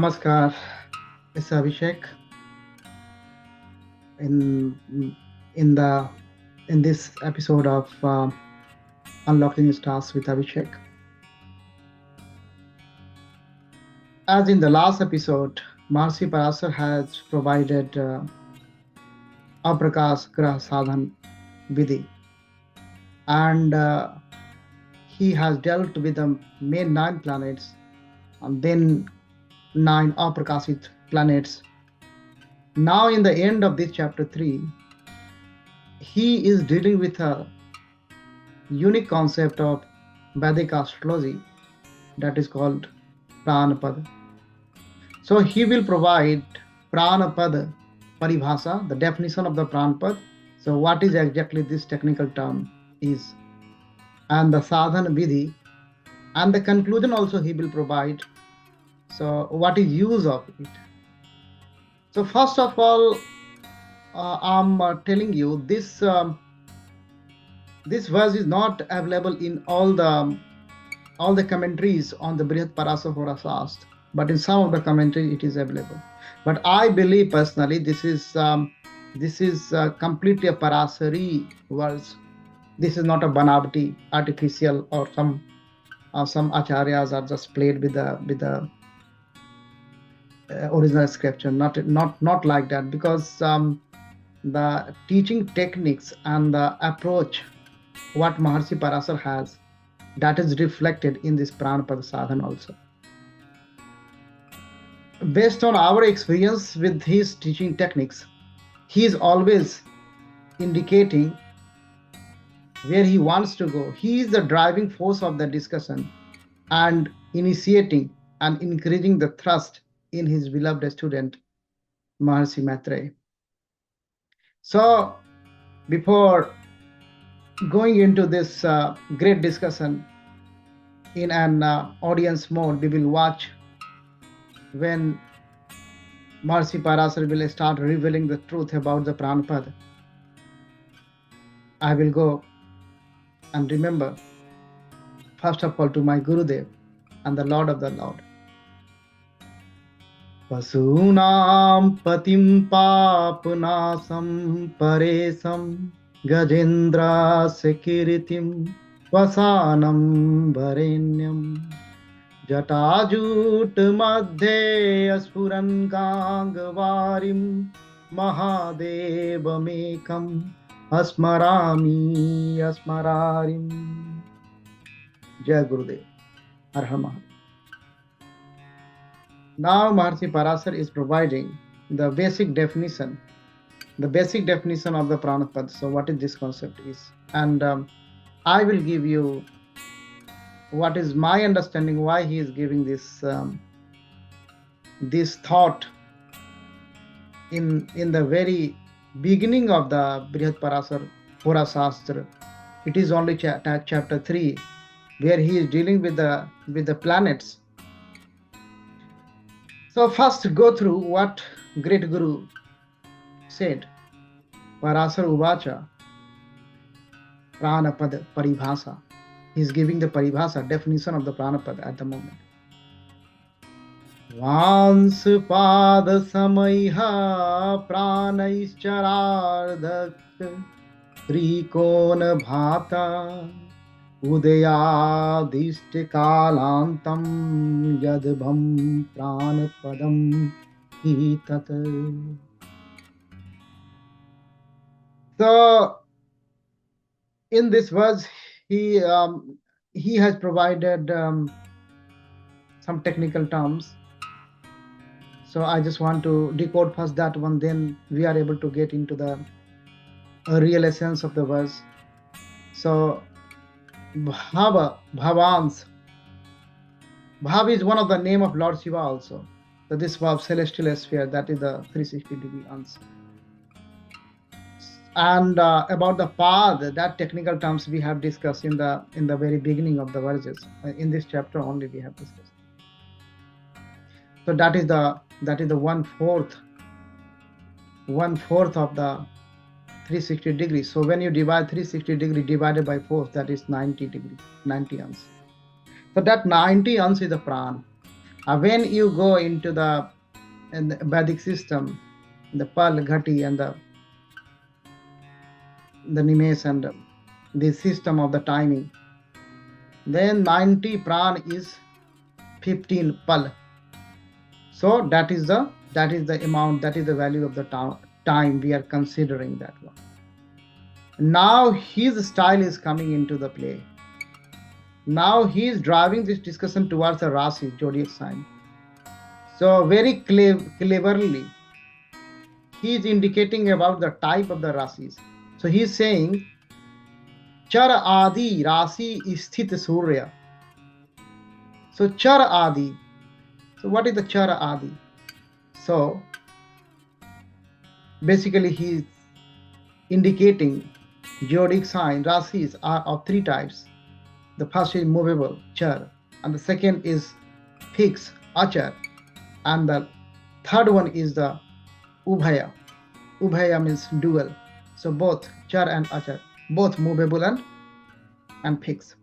Namaskar, it's Abhishek. In in the in this episode of Unlocking Stars with Abhishek. As in the last episode, Mahasi Parasar has provided Aprakas Grah Sadhan Vidhi, and he has dealt with the main 9 planets and then 9 Aprakasit planets. Now, in the end of this chapter 3, he is dealing with a unique concept of Vedic astrology that is called Pranapada. So he will provide Pranapada Paribhasa, the definition of the Pranapad. So what is exactly this technical term is, and the Sadhana Vidhi, and the conclusion also he will provide. So what is use of it? So first of all, I'm telling you this verse is not available in all the commentaries on the Brihat Parashara Hora Shastra, but in some of the commentaries it is available. But I believe personally this is completely a Parashari verse. This is not a Banavati, artificial, or some acharyas are just played with the original scripture. Not like that, because the teaching techniques and the approach what Mahasi Parasar has, that is reflected in this Pranapada Sadhana also. Based on our experience with his teaching techniques, he is always indicating where he wants to go. He is the driving force of the discussion and initiating and increasing the thrust in his beloved student, Mahasi Maitreya. So, before going into this great discussion in an audience mode, we will watch when Mahasi Parasar will start revealing the truth about the Pranapada. I will go and remember, first of all, to my Gurudev and the Lord of the Lord. Pasunam patim papanasam paresam Gajendra sekiritim vasanam varenyam Jatajut madhe aspuran gangavarim Mahadevamekam asmarami asmararim. Jai Gurudev. Har Har Mahadev. Now Mahasi Parasar is providing the basic definition of the Pranapada. So what is this concept is, and I will give you what is my understanding why he is giving this thought in the very beginning of the Brihat Parasar Hora Shastra. It is only chapter 3 where he is dealing with the planets. So first go through what great Guru said. Parasar Uvacha Pranapada Paribhasa. He is giving the Paribhasa, definition of the Pranapada at the moment. Vans pada samaiha pranaischarardak trikona bhata udayadishti kalantam yadbham pranapadam hitat. So in this verse he has provided some technical terms. So I just want to decode first that one, then we are able to get into the real essence of the verse. So Bhava, Bhavans. Bhav is one of the name of Lord Shiva also. So this Bhav, celestial sphere, that is the 360-degree answer. And about the path, that technical terms we have discussed in the very beginning of the verses. In this chapter only we have discussed. So that is the 1/4 of the 360 degrees. So when you divide 360 degree divided by 4, that is 90 degree, 90 ans. So that 90 ans is the Pran. When you go into the Vedic system, the Pal, Ghati, and the Nimesh, and the system of the timing, then 90 Pran is 15 Pal. So that is the amount, that is the value of the time we are considering that one. Now his style is coming into the play. Now he is driving this discussion towards a Rasi, zodiac sign. So very cleverly, he is indicating about the type of the Rasis. So he is saying, Char Adi Rasi Sthit Surya. So Char Adi. So what is the Char Adi? So basically he is indicating zodiac sign Rasis are of three types. The first is movable, Char, and the second is fixed, Achar, and the third one is the Ubhaya. Ubhaya means dual. So both Char and Achar, both movable and fixed.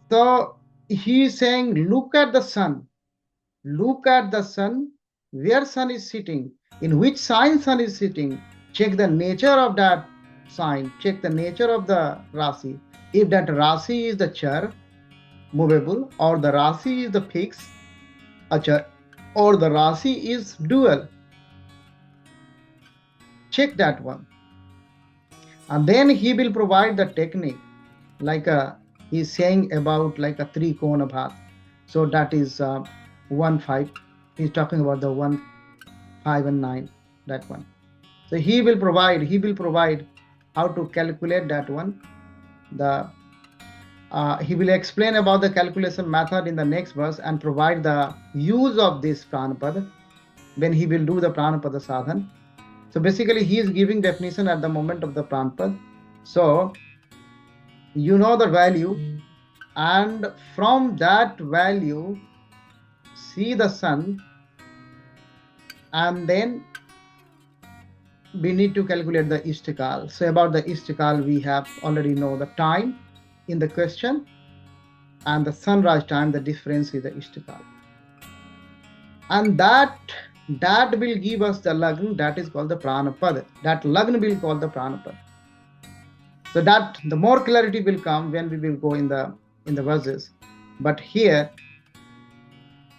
So he is saying, look at the sun. Look at the sun, where sun is sitting, in which sign sun is sitting. Check the nature of that sign, check the nature of the Rasi. If that Rasi is the Char, movable, or the Rasi is the fixed, Achar, or the Rasi is dual, check that one. And then he will provide the technique, like he's saying about like a three kona bhat. So that is 1, 5. He's talking about the 1, 5, and 9, that one. So he will provide how to calculate that one. He will explain about the calculation method in the next verse and provide the use of this Pranapada when he will do the Pranapada sadhan. So basically he is giving definition at the moment of the Pranapad. So you know the value, and from that value see the sun, and then we need to calculate the Ishtikal. So about the Ishtikal, we have already know the time in the question, and the sunrise time, the difference is the Ishtikal. And that will give us the Lagna, that is called the Pranapad. That Lagna will call the Pranapad. So that the more clarity will come when we will go in the verses. But here,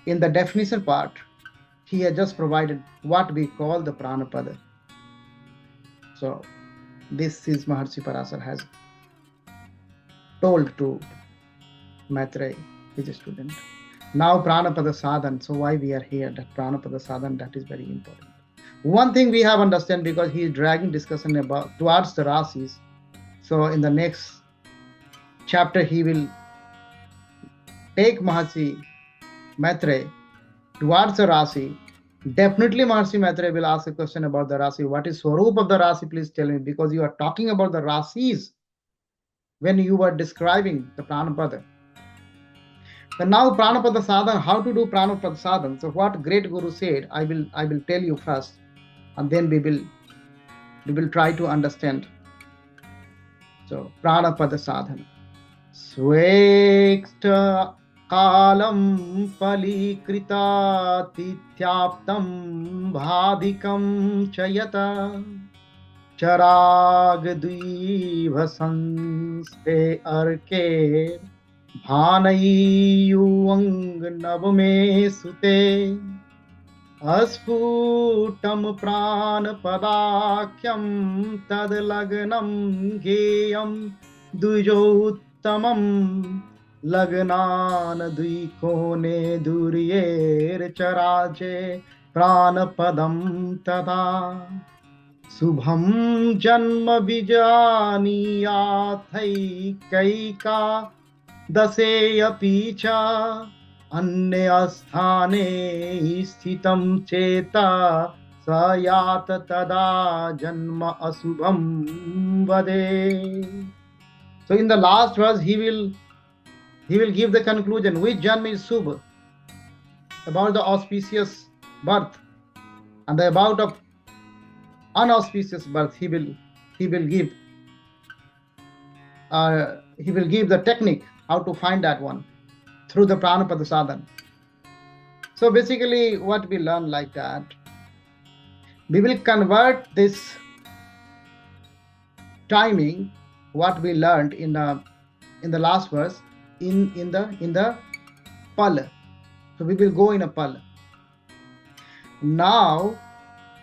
in the definition part, he has just provided what we call the Pranapada. So this is Maharshi Parashara has told to Maitreya, his student. Now Pranapada sadhan. So why we are here? That Pranapada sadhan, that is very important. One thing we have understand, because he is dragging discussion about towards the Rasis. So in the next chapter, he will take Maharshi Maitreya towards the Rasi. Definitely Maharshi Maitreya will ask a question about the Rasi. What is Swarup of the Rasi? Please tell me, because you are talking about the Rasis when you were describing the Pranapada. So now Pranapada sadhan, how to do Pranapada sadhan? So what great Guru said, I will tell you first, and then we will try to understand. So Pranapada sadhan. Swekta kalam palikrita tityaptam bhadikam chayata charag dvivhasanste arke bhanayuvang navame sute asputam pranapadakyam tad lagnam geyam dujottamam lagnan duikone duryer charaje pranapadam tada subham janma vijaniyathay kaika daseya picha अन्य स्थाने स्थितं चेता सयात tada janma asubham vade. So in the last verse, he will give the conclusion which janma is subh, about the auspicious birth, and the about of unauspicious birth. He will give the technique how to find that one. through the Pranapada sadhana. So basically what we learn like that, we will convert this timing, what we learned in the last verse, in the pal. So we will go in a pal. Now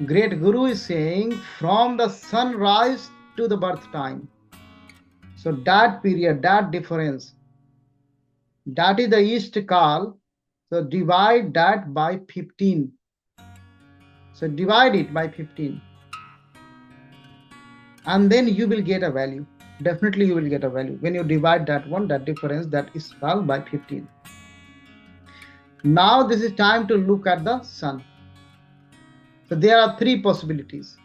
great Guru is saying from the sunrise to the birth time. So that period, that difference, that is the East Kal. So divide that by 15. So divide it by 15. And then you will get a value. Definitely you will get a value. When you divide that one, that difference, that is Kal by 15. Now this is time to look at the sun. So there are three possibilities.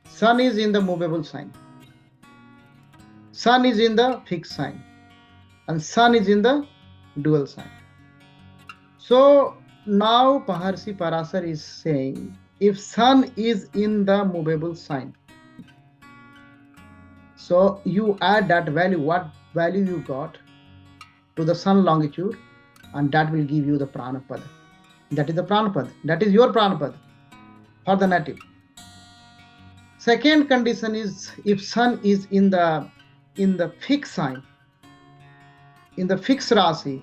Sun is in the movable sign. Sun is in the fixed sign. And sun is in the dual sign. So now Maharshi Parashara is saying, if sun is in the movable sign, so you add that value, what value you got, to the sun longitude, and that will give you the Pranapada. That is the Pranapada. That is your Pranapada for the native. Second condition is if sun is in the fixed sign, in the fixed Rasi,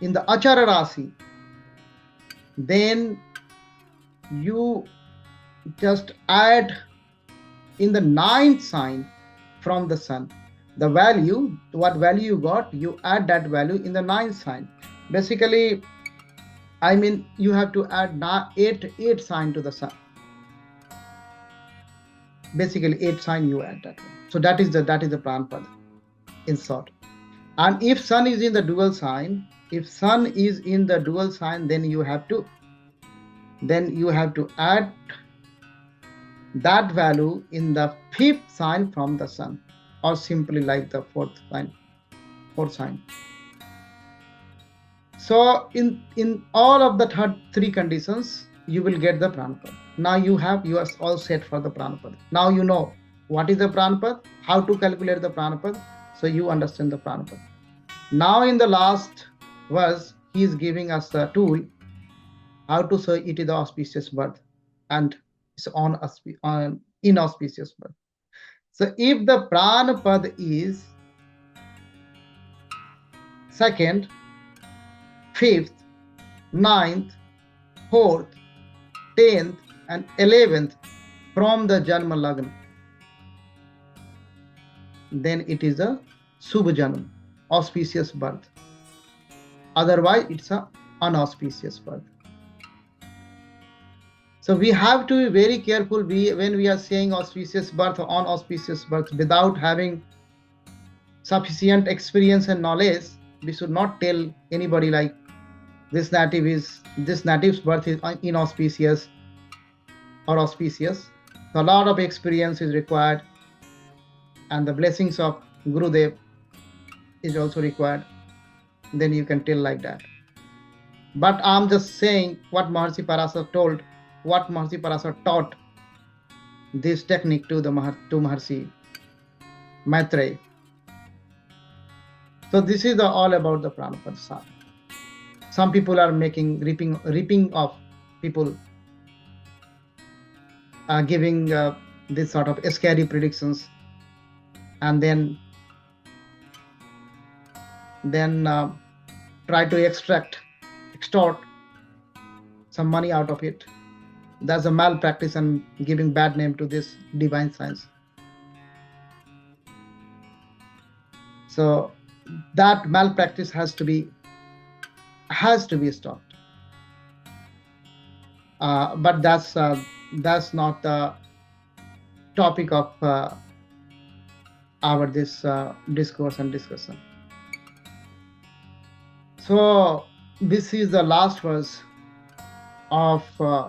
in the Achara Rasi, then you just add in the ninth sign from the sun. The value, what value you got, you add that value in the ninth sign. Basically, I mean, you have to add eight sign to the sun. Basically, 8 sign you add that one. So that is the Pranapada in short. And if sun is in the dual sign, then you have to add that value in the 5th sign from the sun, or simply like the 4th sign. So in all of the 3 conditions, you will get the Pranapada. Now you are all set for the Pranapada. Now you know what is the Pranapada, how to calculate the Pranapada, so you understand the Pranapada. Now in the last verse, he is giving us a tool how to say it is the auspicious birth and it's on inauspicious birth. So if the Pranapada is 2nd, 5th, 9th, 4th, 10th and 11th from the Janma Lagna, then it is a Subha Janam, auspicious birth. Otherwise, it's an unauspicious birth. So we have to be very careful when we are saying auspicious birth or unauspicious birth without having sufficient experience and knowledge. We should not tell anybody like this native's birth is inauspicious or auspicious. So a lot of experience is required, and the blessings of Gurudev is also required. Then you can tell like that. But I'm just saying what Maharshi Parashara told, what Maharshi Parashara taught this technique to Maharshi Maitreya. So this is all about the Pranapada sadhana. Some people are making reaping of people giving this sort of scary predictions, and then try to extort some money out of it. That's a malpractice and giving bad name to this divine science. So that malpractice has to be stopped. But that's not the topic of our this discourse and discussion. So this is the last verse of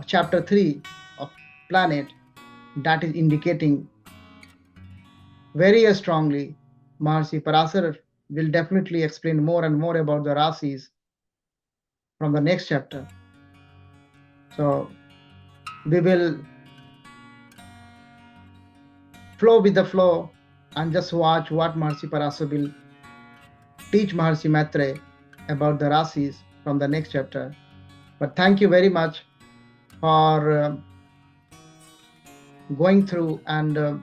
chapter 3 of Planet, that is indicating very strongly. Maharshi Parashara will definitely explain more and more about the rasis from the next chapter. So we will flow with the flow and just watch what Maharshi Parashara will teach Maharshi Maitreya about the rasis from the next chapter. But thank you very much for going through and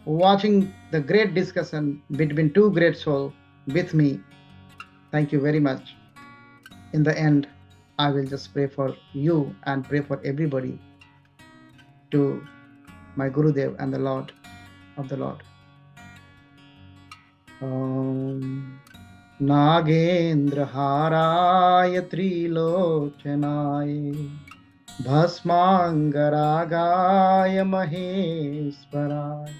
watching the great discussion between two great souls with me. Thank you very much. In the end, I will just pray for you and pray for everybody to my Gurudev and the Lord of the Lord. Nagendra Haraya Trilochanaye Bhasmangaragaya Maheswaraya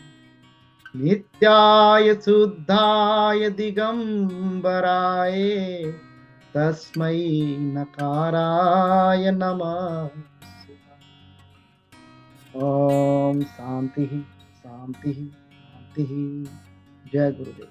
Nityaya Suddhaya Digambaraye Tasmai Nakaraya Namah. Om Santi Santi Santi. Jai Gurudev.